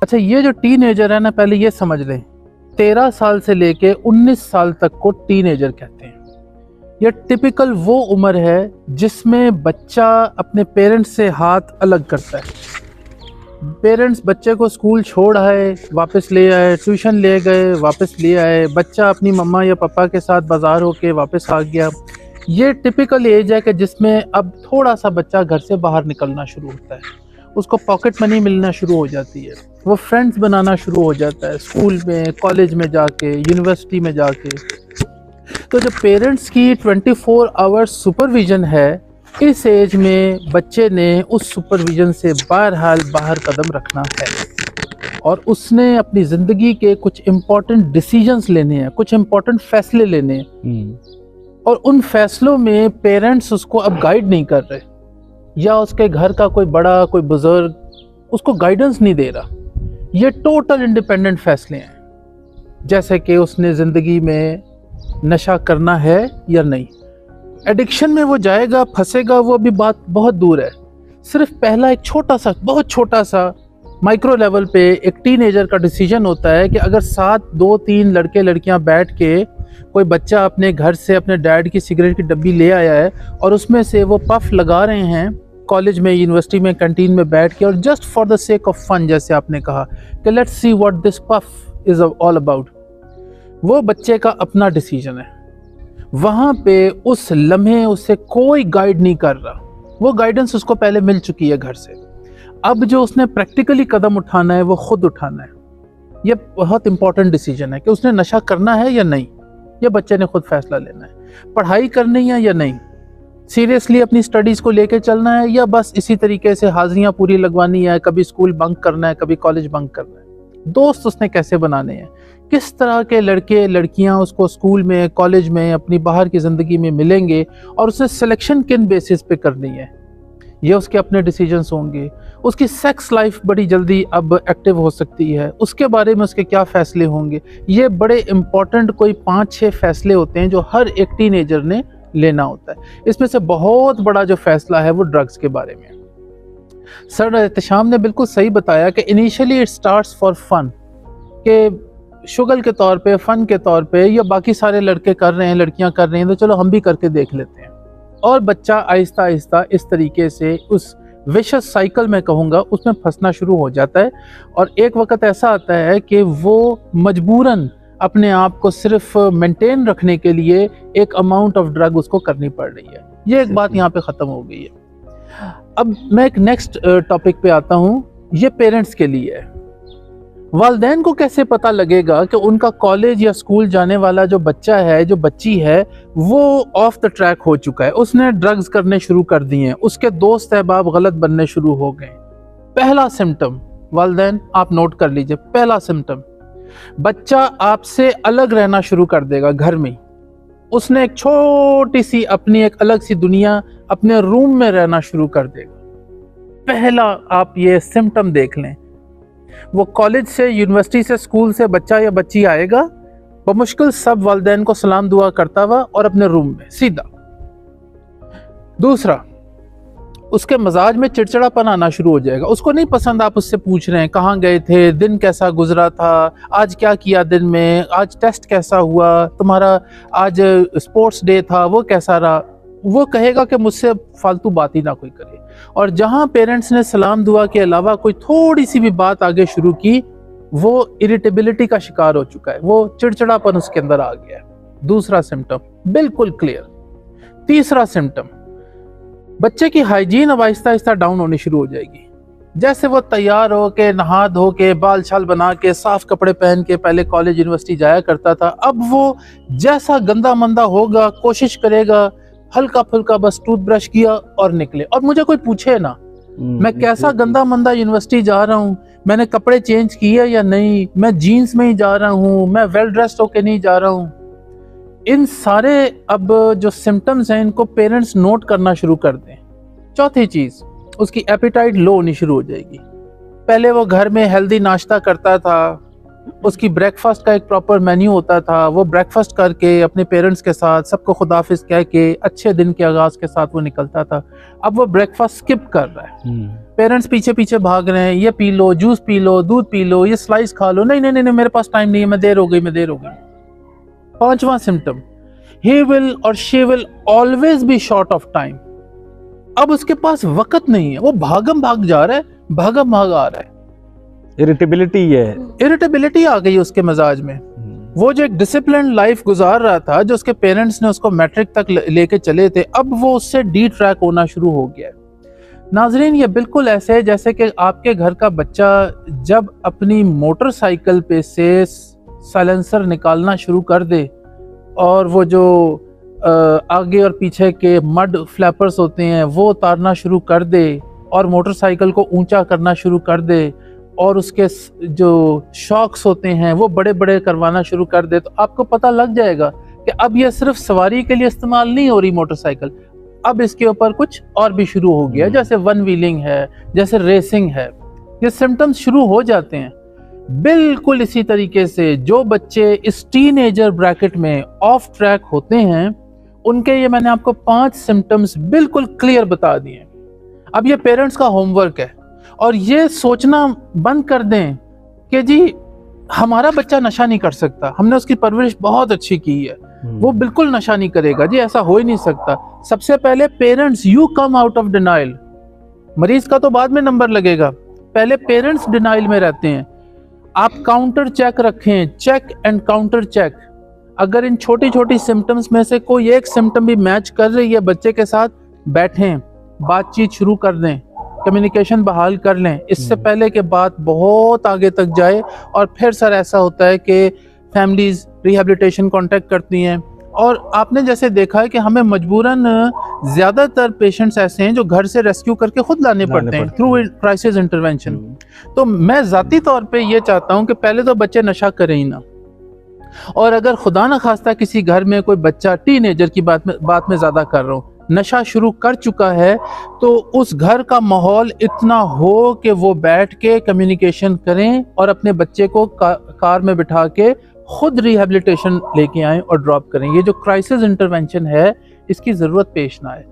अच्छा, ये जो टीनेजर है ना, पहले ये समझ लें, 13 साल से लेके 19 साल तक को टीनेजर कहते हैं। ये टिपिकल वो उम्र है जिसमें बच्चा अपने पेरेंट्स से हाथ अलग करता है। पेरेंट्स बच्चे को स्कूल छोड़ आए, वापस ले आए, ट्यूशन ले गए, वापस ले आए, बच्चा अपनी मम्मा या पापा के साथ बाजार होके वापस आ गया। ये टिपिकल एज है कि जिसमें अब थोड़ा सा बच्चा घर से बाहर निकलना शुरू होता है, उसको पॉकेट मनी मिलना शुरू हो जाती है, वो फ्रेंड्स बनाना शुरू हो जाता है स्कूल में, कॉलेज में जाके, यूनिवर्सिटी में जाके। तो जो पेरेंट्स की 24 आवर्स सुपरविजन है, इस एज में बच्चे ने उस सुपरविजन से बहरहाल बाहर कदम रखना है और उसने अपनी ज़िंदगी के कुछ इम्पोर्टेंट डिसीजंस लेने हैं, कुछ इम्पोर्टेंट फैसले लेने हैं। और उन फैसलों में पेरेंट्स उसको अब गाइड नहीं कर रहे, या उसके घर का कोई बड़ा, कोई बुजुर्ग उसको गाइडेंस नहीं दे रहा। ये टोटल इंडिपेंडेंट फैसले हैं, जैसे कि उसने ज़िंदगी में नशा करना है या नहीं, एडिक्शन में वो जाएगा, फंसेगा, वो अभी बात बहुत दूर है। सिर्फ पहला एक छोटा सा, बहुत छोटा सा माइक्रो लेवल पे एक टीनेजर का डिसीजन होता है कि अगर साथ 2-3 लड़के लड़कियां बैठ के, कोई बच्चा अपने घर से अपने डैड की सिगरेट की डब्बी ले आया है और उसमें से वो पफ लगा रहे हैं कॉलेज में, यूनिवर्सिटी में, कैंटीन में बैठ के, और just for the sake of fun, जैसे आपने कहा कि let's see what this puff is all about, वो बच्चे का अपना डिसीजन है। वहाँ पे उस लम्हे उसे कोई गाइड नहीं कर रहा, वो गाइडेंस उसको पहले मिल चुकी है घर से। अब जो उसने प्रैक्टिकली कदम उठाना है वो खुद उठाना है। ये बहुत इंपॉर्टेंट डिसीजन है कि उसने नशा करना है या नहीं, ये बच्चे ने खुद फैसला लेना है। पढ़ाई करनी है या नहीं, सीरियसली अपनी स्टडीज़ को लेके चलना है, या बस इसी तरीके से हाजिरियाँ पूरी लगवानी है, कभी स्कूल बंक करना है, कभी कॉलेज बंक करना है। दोस्त उसने कैसे बनाने हैं, किस तरह के लड़के लड़कियां उसको स्कूल में, कॉलेज में, अपनी बाहर की ज़िंदगी में मिलेंगे, और उसने सिलेक्शन किन बेसिस पे करनी है, ये उसके अपने डिसीजंस होंगे। उसकी सेक्स लाइफ बड़ी जल्दी अब एक्टिव हो सकती है, उसके बारे में उसके क्या फ़ैसले होंगे। ये बड़े इम्पॉर्टेंट कोई 5-6 फैसले होते हैं जो हर एक टीनेजर ने लेना होता है। इसमें से बहुत बड़ा जो फैसला है वो ड्रग्स के बारे में। सर एहतशाम ने बिल्कुल सही बताया कि initially it starts for fun, के शुगल के तौर पे, फन के तौर पे, या बाकी सारे लड़के कर रहे हैं, लड़कियां कर रही हैं, तो चलो हम भी करके देख लेते हैं। और बच्चा आहिस्ता आहिस्ता इस तरीके से उस विशस साइकिल में कहूँगा उसमें फंसना शुरू हो जाता है। और एक वक्त ऐसा आता है कि वो मजबूरन अपने आप को सिर्फ मेंटेन रखने के लिए एक अमाउंट ऑफ ड्रग उसको करनी पड़ रही है। ये एक बात यहाँ पे ख़त्म हो गई है। अब मैं एक नेक्स्ट टॉपिक पे आता हूँ, ये पेरेंट्स के लिए है। वालिदैन को कैसे पता लगेगा कि उनका कॉलेज या स्कूल जाने वाला जो बच्चा है, जो बच्ची है, वो ऑफ द ट्रैक हो चुका है, उसने ड्रग्स करने शुरू कर दिए हैं, उसके दोस्त अहबाब गलत बनने शुरू हो गए। पहला सिम्टम वालिदैन आप नोट कर लीजिए, पहला सिम्टम, बच्चा आपसे अलग रहना शुरू कर देगा घर में। उसने एक छोटी सी अपनी एक अलग सी दुनिया अपने रूम में रहना शुरू कर देगा। पहला आप ये सिम्टम देख लें। वो कॉलेज से, यूनिवर्सिटी से, स्कूल से बच्चा या बच्ची आएगा, बमुश्किल सब वालिदैन को सलाम दुआ करता हुआ और अपने रूम में सीधा। दूसरा, उसके मजाज में चिड़चिड़ापन आना शुरू हो जाएगा। उसको नहीं पसंद आप उससे पूछ रहे हैं कहाँ गए थे, दिन कैसा गुजरा था, आज क्या किया दिन में, आज टेस्ट कैसा हुआ तुम्हारा, आज स्पोर्ट्स डे था वो कैसा रहा। वो कहेगा कि मुझसे फालतू बात ही ना कोई करे। और जहाँ पेरेंट्स ने सलाम दुआ के अलावा कोई थोड़ी सी भी बात आगे शुरू की, वो इरिटेबिलिटी का शिकार हो चुका है, वो चिड़चिड़ापन उसके अंदर आ गया है। दूसरा सिम्टम बिल्कुल क्लियर। तीसरा सिम्टम, बच्चे की हाइजीन अब आहिस्ता आहिस्ता डाउन होनी शुरू हो जाएगी। जैसे वो तैयार हो के, नहा धो के, बाल छाल बना के, साफ कपड़े पहन के पहले कॉलेज यूनिवर्सिटी जाया करता था, अब वो जैसा गंदा मंदा होगा कोशिश करेगा हल्का फुल्का बस टूथब्रश किया और निकले। और मुझे कोई पूछे ना मैं कैसा गंदा मंदा यूनिवर्सिटी जा रहा हूँ, मैंने कपड़े चेंज किए या नहीं, मैं जीन्स में ही जा रहा हूँ, मैं वेल ड्रेस्ड होके नहीं जा रहा हूँ। इन सारे अब जो सिम्टम्स हैं इनको पेरेंट्स नोट करना शुरू कर दें। चौथी चीज़, उसकी एपेटाइट लो होनी शुरू हो जाएगी। पहले वो घर में हेल्दी नाश्ता करता था, उसकी ब्रेकफास्ट का एक प्रॉपर मेन्यू होता था, वो ब्रेकफास्ट करके अपने पेरेंट्स के साथ सबको खुदाफिज कह के अच्छे दिन के आगाज के साथ वो निकलता था। अब वो ब्रेकफास्ट स्किप कर रहा है, पेरेंट्स पीछे पीछे भाग रहे हैं, ये P low, juice P low, दूध पी लो, ये स्लाइस खा लो, नहीं नहीं नहीं, नहीं मेरे पास टाइम नहीं है, मैं देर हो गई। पांचवा symptom, he will or she will always be short of time। अब उसके पास वक्त नहीं है, वो भागम भाग जा रहा है, भागम भाग आ रहा है, इरिटेबिलिटी आ गई उसके मिजाज में। वो जो एक डिसिप्लिन लाइफ गुजार रहा था, जो उसके पेरेंट्स ने उसको मैट्रिक तक लेके चले थे, अब वो उससे डी ट्रैक होना शुरू हो गया है। नाजरीन, ये बिल्कुल ऐसे है जैसे कि आपके घर का बच्चा जब अपनी मोटरसाइकिल पे से साइलेंसर निकालना शुरू कर दे और वो जो आगे और पीछे के मड फ्लैपर्स होते हैं वो उतारना शुरू कर दे और मोटरसाइकिल को ऊंचा करना शुरू कर दे और उसके जो शॉक्स होते हैं वो बड़े बड़े करवाना शुरू कर दे, तो आपको पता लग जाएगा कि अब ये सिर्फ सवारी के लिए इस्तेमाल नहीं हो रही मोटरसाइकिल, अब इसके ऊपर कुछ और भी शुरू हो गया, जैसे वन व्हीलिंग है, जैसे रेसिंग है। ये सिम्टम्स शुरू हो जाते हैं। बिल्कुल इसी तरीके से जो बच्चे इस टीनेजर ब्रैकेट में ऑफ ट्रैक होते हैं, उनके ये मैंने आपको 5 सिम्टम्स बिल्कुल क्लियर बता दिए। अब ये पेरेंट्स का होमवर्क है और ये सोचना बंद कर दें कि जी हमारा बच्चा नशा नहीं कर सकता, हमने उसकी परवरिश बहुत अच्छी की है, वो बिल्कुल नशा नहीं करेगा, जी ऐसा हो ही नहीं सकता। सबसे पहले parents, you come out of denial. मरीज का तो बाद में नंबर लगेगा, पहले पेरेंट्स डिनाइल में रहते हैं। आप काउंटर चेक रखें, चेक एंड काउंटर चेक। अगर इन छोटी छोटी सिम्टम्स में से कोई एक सिम्टम भी मैच कर रही है बच्चे के साथ, बैठें, बातचीत शुरू कर दें, कम्युनिकेशन बहाल कर लें, इससे पहले कि बात बहुत आगे तक जाए। और फिर सर ऐसा होता है कि फैमिलीज रिहैबिलिटेशन कांटेक्ट करती हैं और आपने जैसे देखा है कि हमें मजबूरन ज्यादातर पेशेंट्स ऐसे हैं जो घर से रेस्क्यू करके खुद लाने पड़ते हैं थ्रू क्राइसिस इंटरवेंशन। तो मैं जाती तौर पे ये चाहता हूं कि पहले तो बच्चे नशा करें ही ना, और अगर खुदा न खास्ता किसी घर में कोई बच्चा टीनेजर की बात में ज्यादा कर रहा हूँ, नशा शुरू कर चुका है, तो उस घर का माहौल इतना हो कि वो बैठ के कम्युनिकेशन करें और अपने बच्चे को कार में बिठा के खुद रिहैबिलिटेशन लेके आएं और ड्रॉप करें। ये जो क्राइसिस इंटरवेंशन है, इसकी ज़रूरत पेश ना आए।